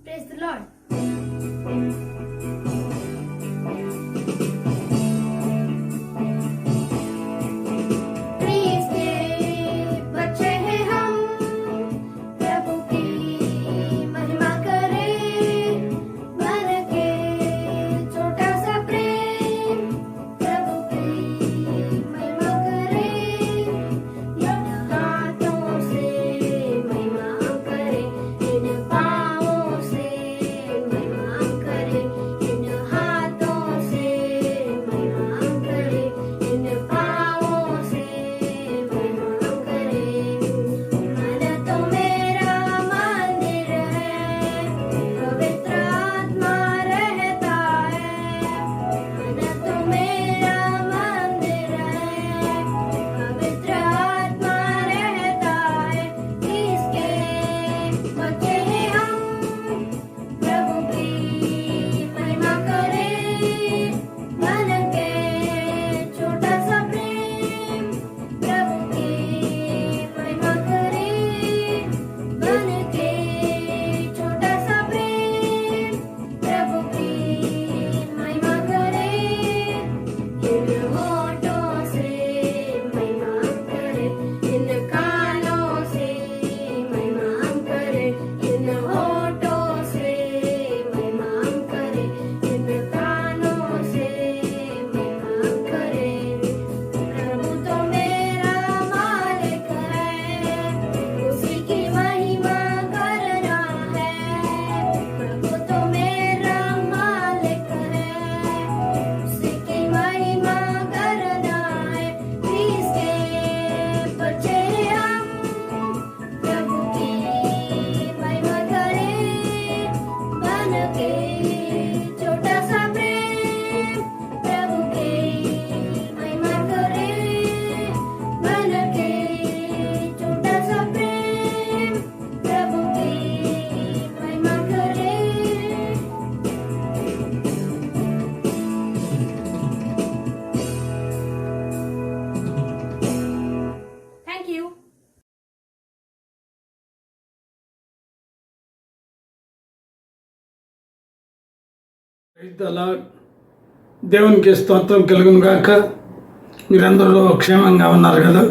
Praise the Lord. దేవునికి స్తోత్రం కలుగును గాక. మీరందరూ క్షేమంగా ఉన్నారు కదా?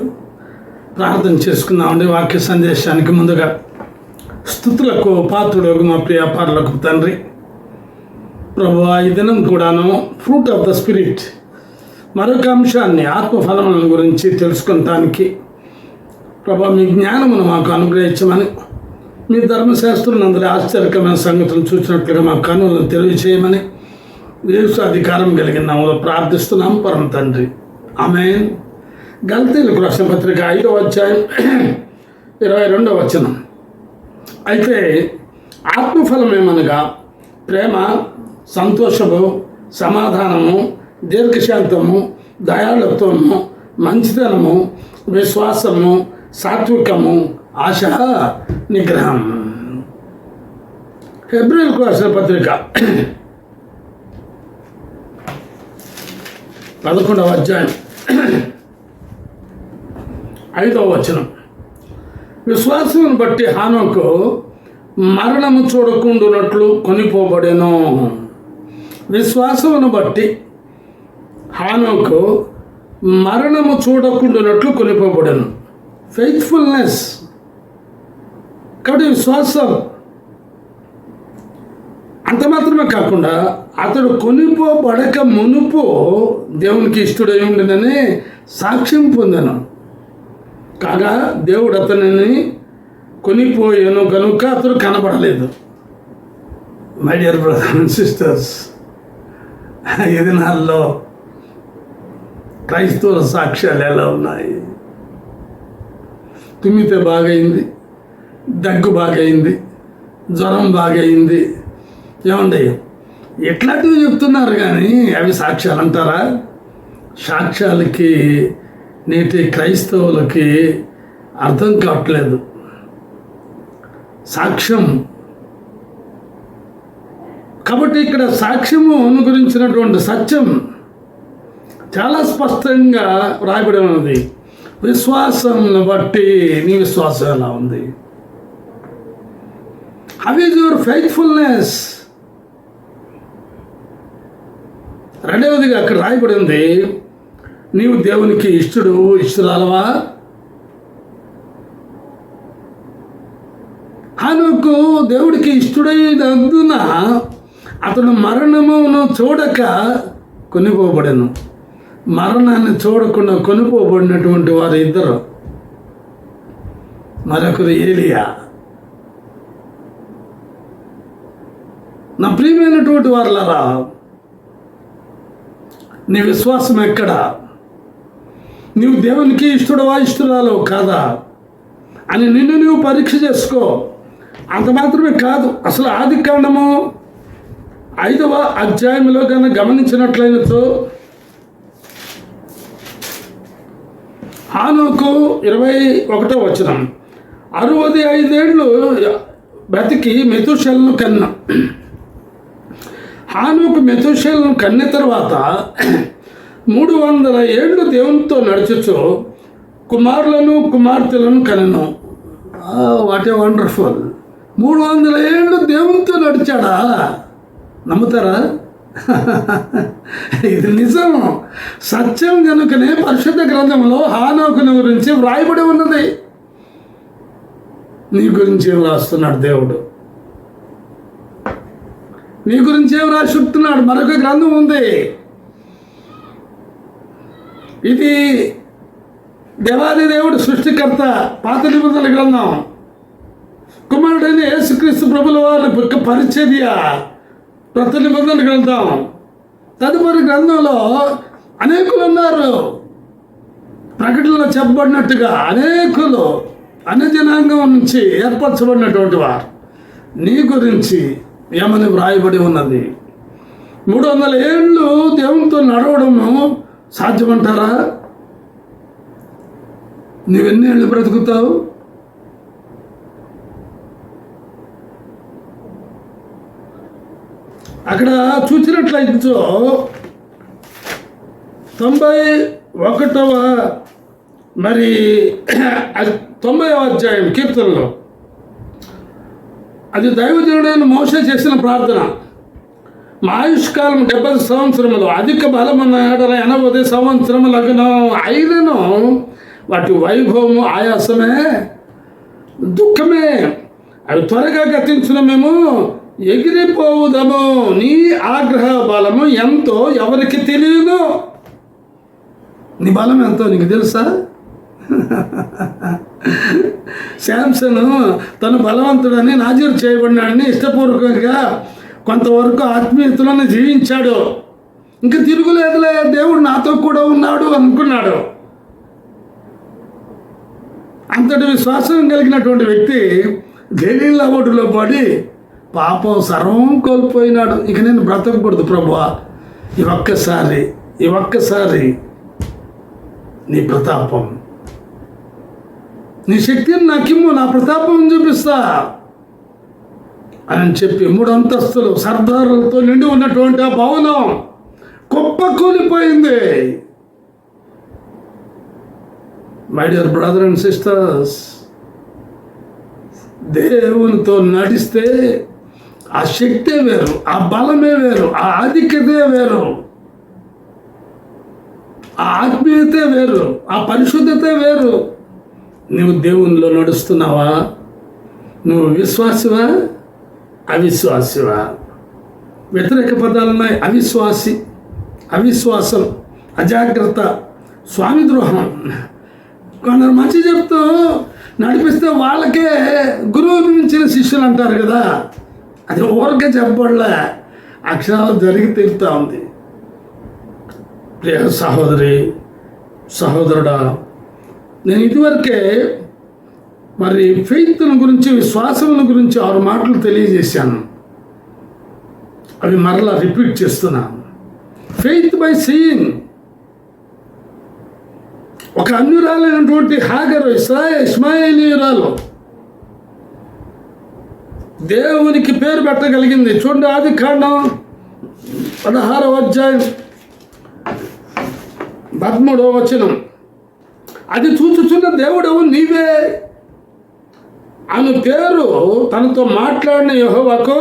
ప్రార్థన చేసుకుందామండి. వాక్య సందేశానికి ముందుగా స్తుతులకు పాత్రుడు మా ప్రియ పరలోకపు తండ్రి, ప్రభువా, ఈ దినం కూడాను ఫ్రూట్ ఆఫ్ ద స్పిరిట్ మరొక అంశాన్ని, ఆత్మఫలముల గురించి తెలుసుకుంటానికి ప్రభువా మీ జ్ఞానమును మాకు అనుగ్రహించమని, మీ ధర్మశాస్త్రం అందులో ఆశ్చర్యకరమైన సంగతులు చూసినట్లుగా మా కన్నులను తెలియచేయమని యేసు అధికారం కలిగిన నామములో ప్రార్థిస్తున్నాం పరమ తండ్రి, ఆమేన్. గలతీయులకు రాసిన పత్రిక 5వ అధ్యాయం 22వ వచనం. అయితే ఆత్మఫలం ఏమనగా ప్రేమ, సంతోషము, సమాధానము, దీర్ఘశాంతము, దయాళుత్వము, మంచితనము, విశ్వాసము, సాత్వికము, ఆశ నిగ్రహం. హెబ్రీయులకు రాసిన పత్రిక 11వ అధ్యాయం 5వ వచనం. విశ్వాసమును బట్టి హానోకు మరణము చూడకుండునట్లు కొనిపోబడెను. విశ్వాసమును బట్టి హానోకు మరణము చూడకుండునట్లు కొనిపోబడెను. ఫెయిత్ఫుల్నెస్. కాబట్టి విశ్వాసం అంత మాత్రమే కాకుండా అతడు కొనిపోబడక మునుపు దేవునికి ఇష్టడై ఉండినని సాక్ష్యం పొందాను. కాగా దేవుడు అతనిని కొనిపోయాను కనుక అతడు కనబడలేదు. My dear brothers and sisters, ఈ దినాల్లో క్రైస్తవుల సాక్ష్యాలు ఎలా ఉన్నాయి? తుమ్మితే బాగైంది, దగ్గు బాగైంది, జ్వరం బాగైంది. ఏమండి, ఎట్లాంటివి చెప్తున్నారు కానీ అవి సాక్ష్యాలు అంటారా? సాక్ష్యాలకి నేటి క్రైస్తవులకి అర్థం కావట్లేదు. సాక్ష్యం కాబట్టి ఇక్కడ సాక్ష్యము గురించినటువంటి సత్యం చాలా స్పష్టంగా రాయబడి ఉన్నది. విశ్వాసం బట్టి నీ విశ్వాసం ఎలా ఉంది? How is your faithfulness? రెండవదిగా అక్కడ రాయబడి ఉంది, నీవు దేవునికి ఇష్టరాలవా? హనోకు దేవుడికి ఇష్టడైనందున అతడు మరణమును చూడక కొనిపోబడను. మరణాన్ని చూడకుండా కొనిపోబడినటువంటి వారు ఇద్దరు, మరొకరు ఏలియా. నా ప్రియమైనటువంటి వారులారా, నీ విశ్వాసం ఎక్కడ? నీవు దేవునికి ఇష్టరాలో కాదా అని నిన్ను నువ్వు పరీక్ష చేసుకో. అంత మాత్రమే కాదు, అసలు ఆదికాండము 5వ అధ్యాయంలో కన్నా గమనించినట్లయినతో హానోకు 21వ వచనం, 65 ఏళ్ళు బ్రతికి మెతూషెలను కన్నా. హానోకు మెతూషెలను కన్న తర్వాత 300 ఏళ్ళు దేవునితో నడుచుచు కుమారులను కుమార్తెలను కనెను. What a wonderful! 300 ఏళ్ళు దేవునితో నడిచాడా? నమ్ముతారా? ఇది నిజం, సత్యం. కనుకనే పరిశుద్ధ గ్రంథంలో హానోకుని గురించి వ్రాయబడి ఉన్నది. నీ గురించి ఏం రాస్తున్నాడు దేవుడు? నీ గురించి ఏం రాసి చెప్తున్నాడు? మరొక గ్రంథం ఉంది. ఇది దేవాది దేవుడు సృష్టికర్త, పాత నిబంధనల గ్రంథం. కుమారుడైన యేసుక్రీస్తు ప్రభుల వారి యొక్క పరిచర్య, కొత్త నిబంధనల గ్రంథం. తదుపరి గ్రంథంలో అనేకులు ఉన్నారు. ప్రకటనలో చెప్పబడినట్టుగా అనేకులు అన్ని జనాంగం నుంచి ఏర్పరచబడినటువంటి వారు. నీ గురించి ఏమని వ్రాయబడి ఉన్నది? 300 ఏళ్ళు దేవునితో నడవడము సాధ్యమంటారా? నువ్వెన్ని ఏళ్ళు బ్రతుకుతావు? అక్కడ చూసినట్లయితే 91వ మరి 90వ అధ్యాయం కీర్తనలో అది దైవజనుడైన మోషే చేసిన ప్రార్థన. మా ఆయుష్కాలం 70 సంవత్సరములు, అధిక బలమున్న 80 సంవత్సరములగును. అయినను వాటి వైభవము ఆయాసమే, దుఃఖమే. అవి త్వరగా గతించిన మేము ఎగిరిపోవుదము. నీ ఆగ్రహ బలము ఎంతో ఎవరికి తెలియదు. నీ బలం ఎంతో నీకు తెలుసా? శాంసను తను బలవంతుడని, నాజీరు చేయబడినాడని ఇష్టపూర్వకంగా కొంతవరకు ఆత్మీయతలను జీవించాడు. ఇంకా తిరుగులేదులే, దేవుడు నాతో కూడా ఉన్నాడు అనుకున్నాడు. అంతటి విశ్వాసం కలిగినటువంటి వ్యక్తి గలీలా ఒడ్డులో పడి పాపం సర్వం కోల్పోయినాడు. ఇక నేను బ్రతకకూడదు ప్రభువా, ఈ ఒక్కసారి నీ ప్రతాపం, నీ శక్తిని నాకిమ్ము, నా ప్రతాపం చూపిస్తా అని చెప్పి 3 అంతస్తులు సర్దారులతో నిండి ఉన్నటువంటి ఆ భవనం కుప్ప కూలిపోయింది. My dear brother and sisters, దేవునితో నడిస్తే ఆ శక్తే వేరు, ఆ బలమే వేరు, ఆ ఆధిక్యతే వేరు, ఆ ఆత్మీయతే వేరు, ఆ పరిశుద్ధతే వేరు. నువ్వు దేవునిలో నడుస్తున్నావా? నువ్వు విశ్వాసివా, అవిశ్వాసివా? వ్యతిరేక పదాలున్నాయి. అవిశ్వాసం, అజాగ్రత్త, స్వామి ద్రోహం. కొందరు మంచి చెప్తూ నడిపిస్తే వాళ్ళకే గురువుని మించిన శిష్యులు అంటారు కదా, అది ఊరికే చెప్పబడలే, అక్షరాలు జరిగి తీరుతూ ఉంది. ప్రియ సహోదరి, సహోదరుడా, నేను ఇదివరకే మరి ఫెయిత్ను గురించి, విశ్వాసముల గురించి 6 మాటలు తెలియజేశాను. అవి మరలా రిపీట్ చేస్తున్నాను. Faith by seeing. ఒక అన్యురాలైనటువంటి హాగరు, ఇస్మాయేలీయురాలు దేవునికి పేరు పెట్టగలిగింది. చూడండి, ఆదికాండం 16వ అధ్యాయం 13వ వచనం. అది చూచుచున్న దేవుడవు నీవే, ఆమె పేరు తనతో మాట్లాడిన యెహోవాకు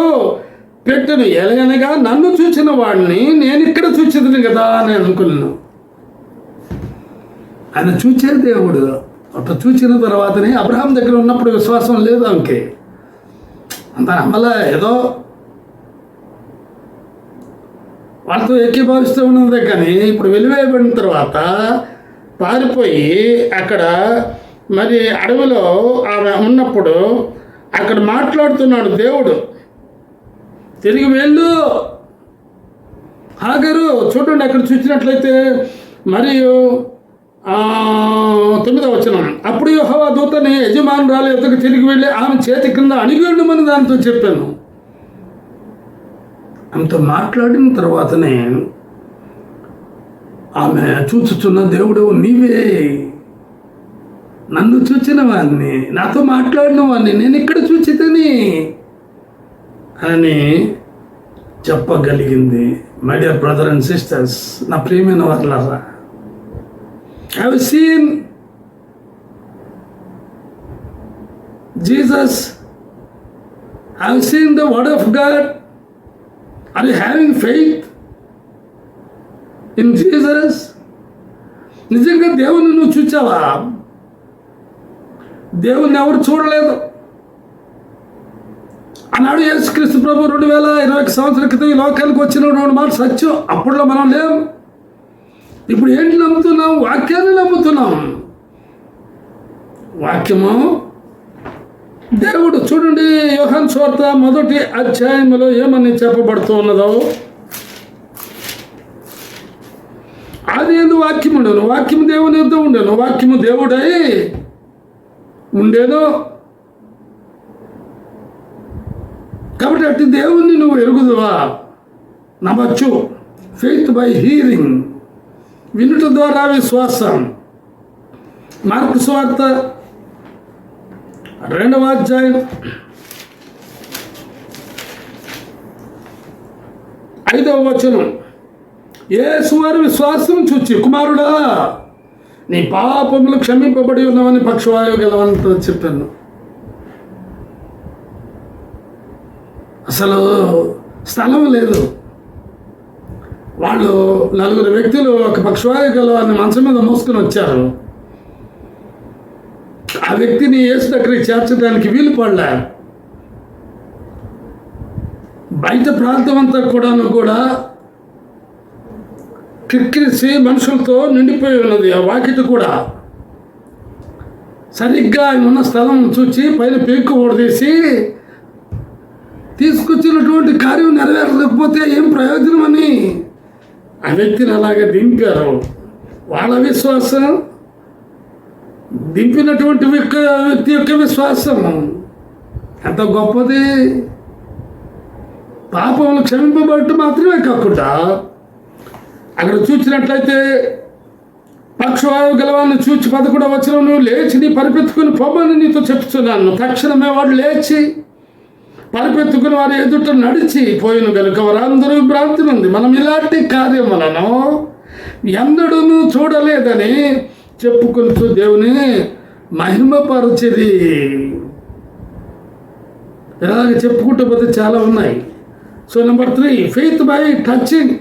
పెట్టెను. ఎలాగనగా నన్ను చూచిన వాడిని నేను ఇక్కడ చూచిదును కదా అని అనుకున్నాను. ఆయన చూచే దేవుడు. అట్లా చూచిన తర్వాతనే అబ్రహాం దగ్గర ఉన్నప్పుడు విశ్వాసం లేదు ఆమెకి. అంత అమలా ఏదో వాళ్ళతో ఏకీభవిస్తూ ఉన్నదే. కానీ ఇప్పుడు వెలివేయబడిన తర్వాత పారిపోయి అక్కడ మరి అడవిలో ఆమె ఉన్నప్పుడు అక్కడ మాట్లాడుతున్నాడు దేవుడు, తిరిగి వెళ్ళు హాగరు. చూడండి అక్కడ చూసినట్లయితే మరియు 9వ వచనం, అప్పుడు యెహోవా దూతని యజమానురాలు ఎదుగు తిరిగి వెళ్ళి ఆమె చేతి కింద అణిగి వెళ్ళమని దానితో చెప్పాను. ఆమెతో మాట్లాడిన తర్వాతనే ఆమె చూచుచున్న దేవుడు నీవే, నన్ను చూచిన వాడిని, నాతో మాట్లాడిన వాడిని నేను ఇక్కడ చూచితని అని చెప్పగలిగింది. My dear brother and sisters, నా ప్రియమైన వర్లారా, have you seen Jesus? Have you seen the word of God? Are you having faith in Jesus? నిజంగా దేవుని నువ్వు చూచావా? దేవుని ఎవరు చూడలేదు. ఆనాడు యేసుక్రీస్తు ప్రభు 2021 సంవత్సరాల క్రితం ఈ లోకానికి వచ్చిన 2 మాట సత్యం. అప్పుడులో మనం లేవు. ఇప్పుడు ఏంటి నమ్ముతున్నాం? వాక్యాన్ని నమ్ముతున్నాం. వాక్యము దేవుడు. చూడండి యోహాను సువార్త 1వ అధ్యాయంలో ఏమని చెప్పబడుతూ ఉన్నదో, ఆది యందు వాక్యము ఉండెను, వాక్యము దేవుని యొద్ద ఉండెను, వాక్యము దేవుడై ఉండేను. కాబట్టి అట్టి దేవుణ్ణి నువ్వు ఎరుగుదువా? నమ్మచ్చు. ఫెయిత్ బై హీరింగ్, వినుట ద్వారా విశ్వాసం. మార్కు సువార్త 2వ అధ్యాయం 5వ వచనం, యేసు వారి విశ్వాసం చూచి, కుమారుడా నీ పాపములు క్షమింపబడి ఉన్నవని పక్షవాయువు గెలవంతో చెప్పాను. అసలు స్థలం లేదు. వాళ్ళు 4 వ్యక్తులు ఒక పక్షవాయువు గెలవాన్ని మంచం మీద మోసుకొని వచ్చారు. ఆ వ్యక్తిని యేసు దగ్గరికి చేర్చడానికి వీలు పడలే. బయట ప్రాంతం అంతా కూడా కిక్కిరిసి మనుషులతో నిండిపోయి ఉన్నది. ఆ వాకిటి కూడా సరిగ్గా ఆయన ఉన్న స్థలం చూచి పైన పీక్కు ఓడదీసి తీసుకొచ్చినటువంటి కార్యం నెరవేరకపోతే ఏం ప్రయోజనం అని ఆ వ్యక్తిని అలాగే దింపారు. వాళ్ళ విశ్వాసం, దింపినటువంటి వ్యక్తి యొక్క విశ్వాసం ఎంత గొప్పది. పాపములు క్షమింపబట్టు మాత్రమే కాకుండా అక్కడ చూసినట్లయితే పక్షవాయువు గలవాన్ని చూచి 11వ వచనం, నువ్వు లేచి నీ పరిపెత్తుకుని పొమ్మని నీతో చెప్తున్నాను. తక్షణమే వాడు లేచి పరిపెత్తుకుని వారి ఎదుట నడిచి పోయిన కనుక వారందరూ భ్రాంతి ఉంది. మనం ఇలాంటి కార్యములను ఎన్నడూ చూడలేదని చెప్పుకుంటూ దేవుని మహిమపరచిది. ఇలాగ చెప్పుకుంటూ పోతే చాలా ఉన్నాయి. So number 3, faith by touching.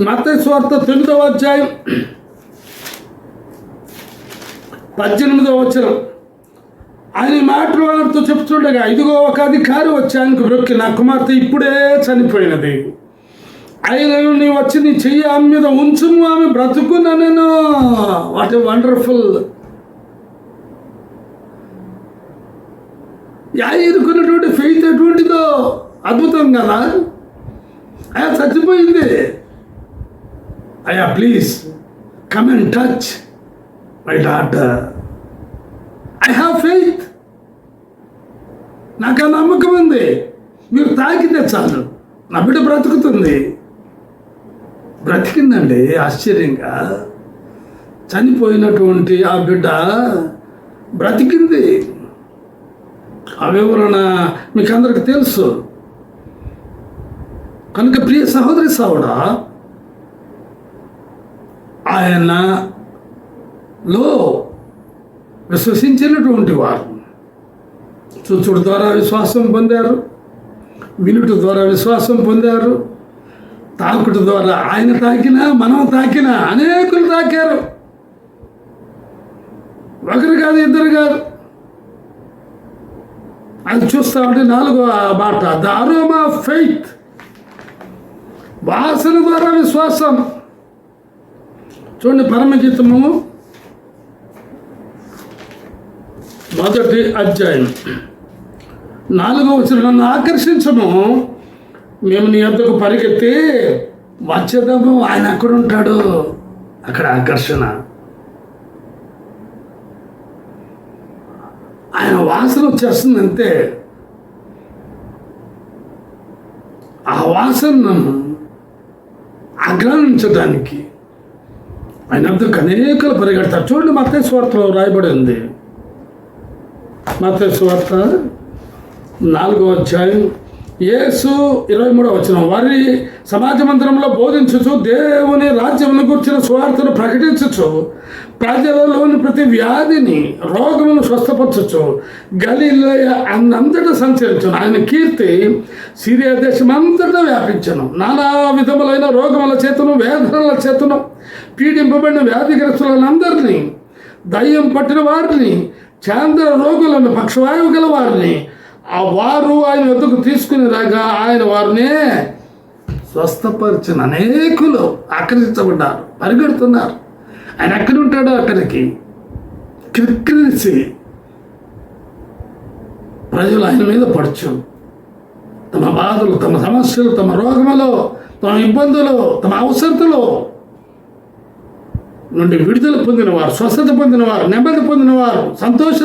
మత్తయి సువార్త 9వ అధ్యాయం 18వ వచనం, ఆయన మాటలు వారితో చెప్తుండగా, ఇదిగో ఒక అధికారి వచ్చి ఆయనకు బ్రొక్కి, నా కుమార్తె ఇప్పుడే చనిపోయినది, ఆయన నీ వచ్చి నీ చెయ్యి ఆమె మీద ఉంచుము, ఆమె బ్రతుకున్నా నేను. What a wonderful. ఎదుర్కొన్నటువంటి ఫెయిత్ ఎటువంటిదో అద్భుతం కదా. అయ్యా చచ్చిపోయింది, అయ్యా please come and touch my daughter, I have faith, నాకు ఆ నమ్మకం ఉంది, మీరు తాకితే చాలు నా బిడ్డ బ్రతుకుతుంది. బ్రతికిందండి. ఆశ్చర్యంగా చనిపోయినటువంటి ఆ బిడ్డ బ్రతికింది. ఆ వివరణ మీకు అందరికి తెలుసు. కనుక ప్రియ సహోదరి సహోదరా, ఆయనలో విశ్వసించినటువంటి వారు చూచుడు ద్వారా విశ్వాసం పొందారు, వినుట ద్వారా విశ్వాసం పొందారు, తాకుడు ద్వారా ఆయన తాకినా మనం తాకినా అనేకులు తాకారు. ఒకరు కాదు, ఇద్దరు కాదు. అది చూస్తా ఉంటే 4వ మాట, ద అరోమా ఆఫ్ ఫెయిత్, వాసన ద్వారా విశ్వాసం. చూడండి, పరమగీతము 1వ అధ్యాయం 4వ వచనం, నన్ను ఆకర్షించము, మేము నీ వద్దకు పరిగెత్తి వచ్చేద్దాము. ఆయన అక్కడ ఉంటాడు, అక్కడ ఆకర్షణ. ఆయన వాసన వచ్చేస్తుంది అంతే. ఆ వాసనను ఆగ్రహించడానికి ఆయన వద్దకు అనేకలు పరిగెడతారు. చూడండి, మత్తయి సువార్తలో రాయబడి ఉంది. మత్తయి సువార్త 4వ అధ్యాయం యేసు 23వ వచనం, వారి సమాజ మందిరంలో బోధించుచు దేవుని రాజ్యమును గుర్చిన సువార్తను ప్రకటించుచు ప్రజలలోని ప్రతి వ్యాధిని రోగమును స్వస్థపరచుచు గలిలయ అన్నంతటా సంచరించను. ఆయన కీర్తి సిరియా దేశం అంతటా వ్యాపించను. నానా విధములైన రోగముల చేతను వేదనల చేతను పీడింపబడిన వ్యాధిగ్రస్తులందరినీ, దయ్యం పట్టిన వారిని, చాంద్ర రోగులను, పక్షవాయువు గల వారిని ఆ వారు ఆయన వద్దకు తీసుకుని రాగా ఆయన వారినే స్వస్థపరిచిన అనేకులు ఆకర్షించబడ్డారు, పరిగెడుతున్నారు. ఆయన ఎక్కడ ఉంటాడో అక్కడికి క్రిక్కిరిసి ప్రజలు ఆయన మీద పడచ్చు. తమ బాధలు, తమ సమస్యలు, తమ రోగములు, తమ ఇబ్బందులు, తమ అవసరతలు నుండి విడుదల పొందినవారు, స్వస్థత పొందినవారు, నెమ్మది పొందినవారు, సంతోష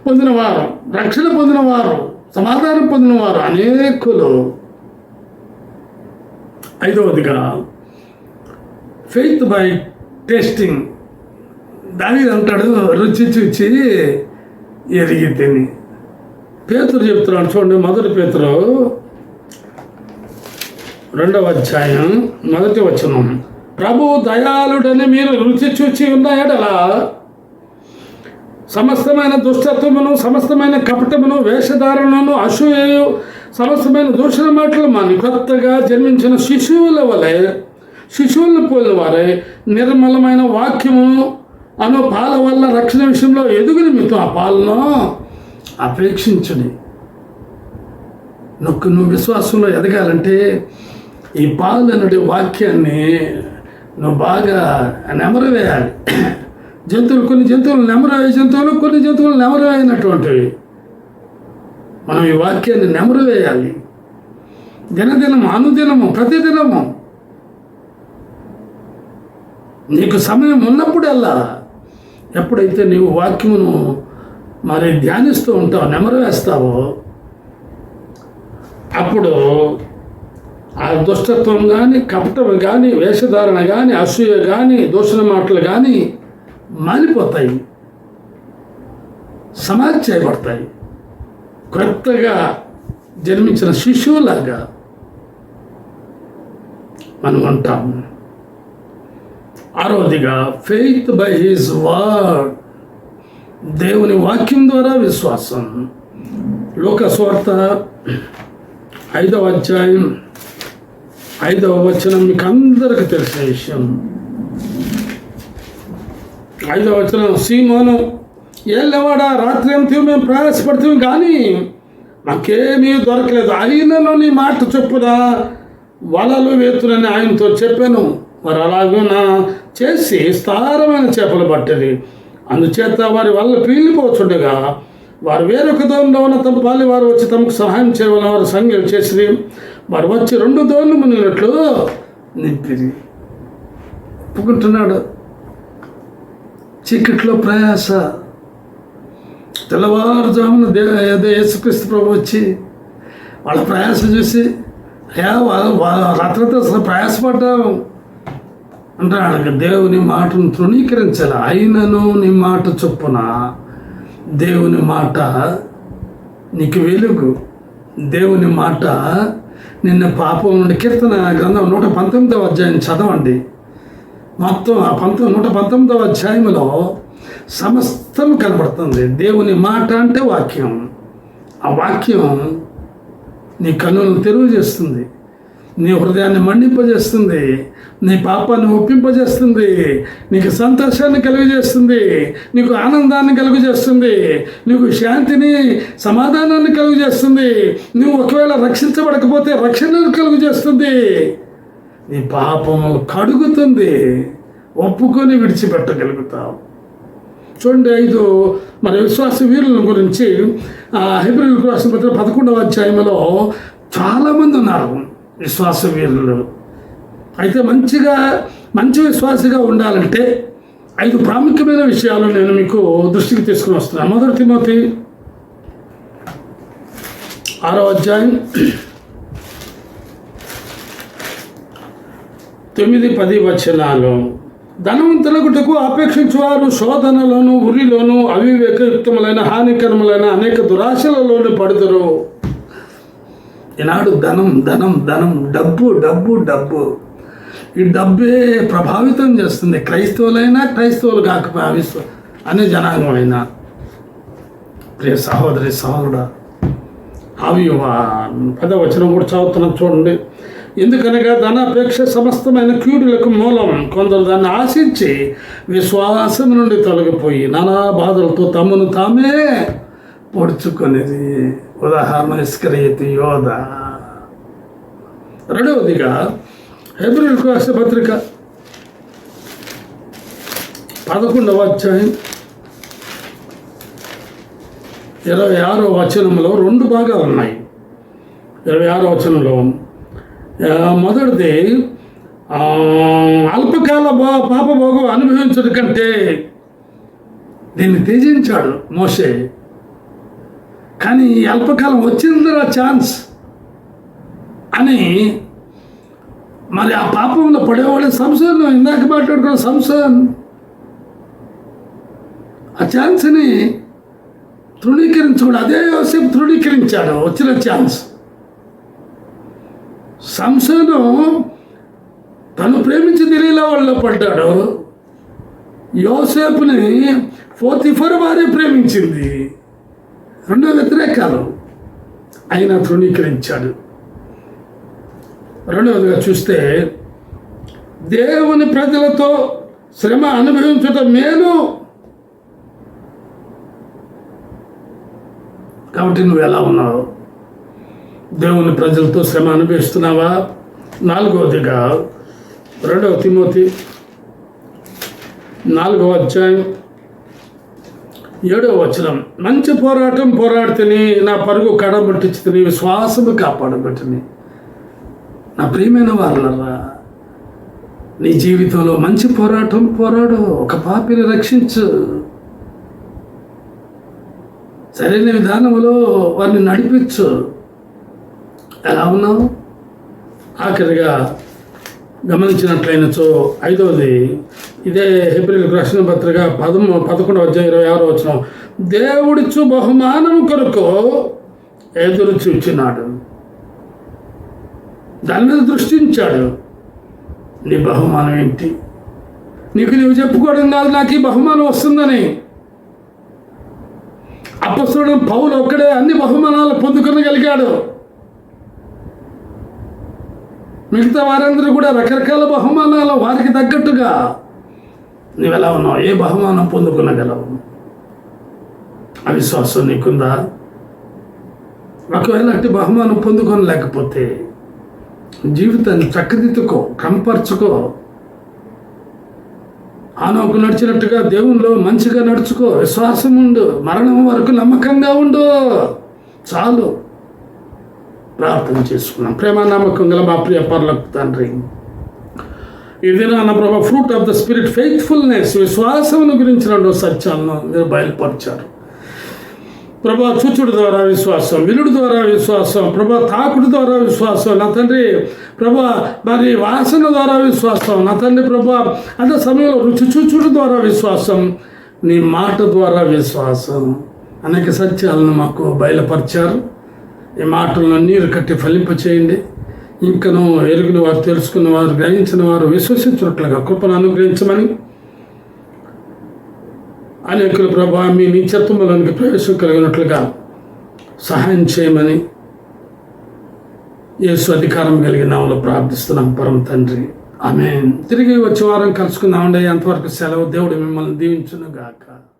పొందినవారు, రక్షణ పొందినవారు, సమాధానం పొందినవారు అనేకులు. 5వదిగా ఫెయిత్ బై టేస్టింగ్. దావీదు అంటాడు, రుచి చూచి ఎరిగి తిని. పేతురు చెప్తున్నాడు, చూడండి, 1 పేతురు 2వ అధ్యాయం 1వ వచనం, ప్రభు దయాళుడని మీరు రుచి చూచి ఉన్న ఎడల సమస్తమైన దుష్టత్వమును, సమస్తమైన కపటమును, వేషధారణను, అసూయయు, సమస్తమైన దూషణ మాటలు మాని కొత్తగా జన్మించిన శిశువుల వలె, శిశువులను పోలిన వారే నిర్మలమైన వాక్యము అను పాల వల్ల రక్షణ విషయంలో ఎదుగు నిమిత్తం ఆ పాలను అపేక్షించుని. నువ్వు విశ్వాసంలో ఎదగాలంటే ఈ పాలు అనే వాక్యాన్ని నువ్వు బాగా నెమరవేయాలి. జంతువులు, కొన్ని జంతువులు నెమరవే జంతువులు, కొన్ని జంతువులు నెమరవేయనటువంటివి. మనం ఈ వాక్యాన్ని నెమరవేయాలి. దినదినము, అనుదినము, ప్రతిదినము నీకు సమయం ఉన్నప్పుడల్లా, ఎప్పుడైతే నీవు వాక్యమును మరి ధ్యానిస్తూ ఉంటావు, నెమరవేస్తావో, అప్పుడు ఆ దుష్టత్వం కానీ, కపటం కానీ, వేషధారణ కానీ, అసూయ కానీ, దూషణ మాటలు కానీ మానిపోతాయి, సమాధి చేయబడతాయి. కొత్తగా జన్మించిన శిశువులాగా మనం అంటాం. 6వదిగా ఫెయిత్ బై హిజ్ వర్డ్, దేవుని వాక్యం ద్వారా విశ్వాసం. లోక సువార్త 5వ అధ్యాయం 5వ వచనం మీకు అందరికీ తెలిసిన విషయం. 5వ వచనం, సీమోను ఏళ్ళవాడా, రాత్రి ఏమిటి మేము ప్రయాసపడుతుంది కానీ మాకేమీ దొరకలేదు, అయినను నీ మాట చొప్పున వలలు వేతునని ఆయనతో చెప్పాను. మరి అలాగున చేసి స్థారమైన చేపలు పట్టేది. అందుచేత వారి వల్ల పీలిపోతుండగా వారు వేరొక దోణిలో ఉన్న తమ పాలి వారు వచ్చి తమకు సహాయం చేయవలన వారు సంజ్ఞలు చేసి వారు వచ్చి 2 దోణులు మునిగినట్లు నింపిరి. ఒప్పుకుంటున్నాడు. చీకట్లో ప్రయాస, తెల్లవారుజామున యేసుక్రీస్తు ప్రభు వచ్చి వాళ్ళ ప్రయాస చూసి, అయ్యా రాత్రితో అసలు ప్రయాసపడ్డాము అంటాడు. దేవుని మాటను తృణీకరించాలి. అయినను నీ మాట చొప్పున, దేవుని మాట నీకు వెలుగు, దేవుని మాట నిన్న పాపం నుండి. కీర్తన గ్రంథం 119వ అధ్యాయం చదవండి. మొత్తం ఆ 119వ అధ్యాయంలో సమస్తం కనబడుతుంది. దేవుని మాట అంటే వాక్యం, ఆ వాక్యం నీ కన్నులను తెరువు చేస్తుంది, నీ హృదయాన్ని మండింపజేస్తుంది, నీ పాపాన్ని ఒప్పింపజేస్తుంది, నీకు సంతోషాన్ని కలుగజేస్తుంది, నీకు ఆనందాన్ని కలుగజేస్తుంది, నీకు శాంతిని సమాధానాన్ని కలుగజేస్తుంది. నువ్వు ఒకవేళ రక్షించబడకపోతే రక్షణను కలుగజేస్తుంది, నీ పాపములు కడుగుతుంది, ఒప్పుకొని విడిచిపెట్టగలుగుతావు. చూడండి 5 మరి విశ్వాస వీరుల గురించి హెబ్రీయులకు రాసిన పత్రిక 11వ అధ్యాయంలో చాలామంది ఉన్నారు విశ్వాస వీరులు. అయితే మంచి విశ్వాసిగా ఉండాలంటే 5 ప్రాముఖ్యమైన విషయాలు నేను మీకు దృష్టికి తీసుకుని వస్తున్నాను. 1 తిమోతి 6వ అధ్యాయం 9-10 వచనాలు. ధనవంతులకుటకు అపేక్షించువారు శోధనలోను ఉరిలోను అవివేకయుక్తములైన హానికరములైన అనేక దురాశలలోను పడుదురు. ఈనాడు ధనం డబ్బు ఈ డబ్బే ప్రభావితం చేస్తుంది. క్రైస్తవులు కాకపోయి అనే జనాంగమైనా. ప్రియ సహోదరి సహోదరుడా, అవివా 10వ వచనం కూడా చదువుతున్నాం చూడండి. ఎందుకనగా ధనాపేక్ష సమస్తమైన కీడులకు మూలం. కొందరు దాన్ని ఆశించి విశ్వాసం నుండి తొలగిపోయి నానా బాధలతో తమను తామే పొడుచుకునేది. ఉదాహరణ ఇస్కరియోతు యోధ. 2వదిగా హెబ్రీయులకు రాసిన పత్రిక 11వ అధ్యాయం 26వ వచనంలో 2 భాగాలు ఉన్నాయి. 26వ వచనంలో మొదటిది అల్పకాల పాపభోగం అనుభవించడం కంటే దీన్ని త్యజించాడు మోషే. కానీ అల్పకాలం వచ్చిందిరా ఛాన్స్ అని మరి ఆ పాపంలో పడేవాడే సంసోను. ఇందాక మాట్లాడుకున్న సంసోన్ ఆ ఛాన్స్ని తృణీకరించకూడదు. అదే యోసేపు తృణీకరించాడు వచ్చిన ఛాన్స్. సంసోను తను ప్రేమించి తెలియలా వాళ్ళలో పడ్డాడు. యోసేపుని పోతిఫర్ భార్య ప్రేమించింది. 2 వ్యతిరేకాలు. అయినా తృణీకరించాడు. 2వదిగా చూస్తే దేవుని ప్రజలతో శ్రమ అనుభవించటం మేలు. కాబట్టి నువ్వు ఎలా ఉన్నావు? దేవుని ప్రజలతో శ్రమ అనుభవిస్తున్నావా? 4వదిగా 2వ తిమోతి 4వ అధ్యాయం 7వ వచనం. మంచి పోరాటం పోరాడితేని నా పరుగు కడబట్టించుతని విశ్వాసము కాపాడబెట్టని. నా ప్రియమైన వాళ్ళరా, నీ జీవితంలో మంచి పోరాటం పోరాడు. ఒక పాపిని రక్షించు. సరైన విధానంలో వారిని నడిపించు. ఎలా ఉన్నావు? ఆఖరిగా గమనించినట్లయినచో 5వది ఇదే హెబ్రీయులకు రాసిన పత్రిక 11వ అధ్యాయం 26వ వచనం. దేవుడిచ్చు బహుమానం కొరకు ఎదురు చూచినాడు, దాని మీద దృష్టించాడు. నీ బహుమానం ఏంటి? నీవు చెప్పుకోవడం కాదు నాకు ఈ బహుమానం వస్తుందని. అపొస్తలుడు పౌలు ఒక్కడే అన్ని బహుమానాలు పొందుకొనగలిగాడు. మిగతా వారందరూ కూడా రకరకాల బహుమానాలు వారికి తగ్గట్టుగా. నువ్వెలా ఉన్నావు? ఏ బహుమానం పొందుకునగలవు? అవిశ్వాసం నీకుందా? ఒకవేళ అట్టి బహుమానం పొందుకొనలేకపోతే జీవితాన్ని చక్కదిద్దుకో, క్రమపరచుకో. ఆనోకు నడిచినట్టుగా దేవునిలో మంచిగా నడుచుకో. విశ్వాసం ఉండు, మరణం వరకు నమ్మకంగా ఉండు. చాలు. ప్రార్థన చేసుకున్నాం. ప్రేమ నమ్మకం గల మా ప్రియ పరలోక తండ్రి, ఇది నా ప్రభా fruit of the spirit faithfulness, విశ్వాసమును గురించిన సత్యాలను మీరు బయలుపరిచారు ప్రభా. చూచుడు ద్వారా విశ్వాసం, వినుడు ద్వారా విశ్వాసం ప్రభా, తాకుడు ద్వారా విశ్వాసం నా తండ్రి ప్రభా, మరి వాసన ద్వారా విశ్వాసం నా తండ్రి ప్రభా, అదే సమయంలో రుచి చూచుడు ద్వారా విశ్వాసం, నీ మాట ద్వారా విశ్వాసం, అనేక సత్యాలను మాకు బయలుపరిచారు. ఈ మాటలను నీరు కట్టి ఫలింపచేయండి. ఇంకనూ ఎరుగున వారు, తెలుసుకున్న వారు, గ్రహించిన వారు విశ్వసించినట్లుగా కృపను అనుగ్రహించమని, అనేకులు ప్రభా మీ నిత్యత్వములోనికి ప్రవేశం కలిగినట్లుగా సహాయం చేయమని యేసు అధికారం కలిగిన నామములో ప్రార్థిస్తున్నాం పరమ తండ్రి. ఆమేన్. తిరిగి వచ్చే వారం కలుసుకుందామండి. అంతవరకు సెలవు. దేవుడు మిమ్మల్ని దీవించును గాక.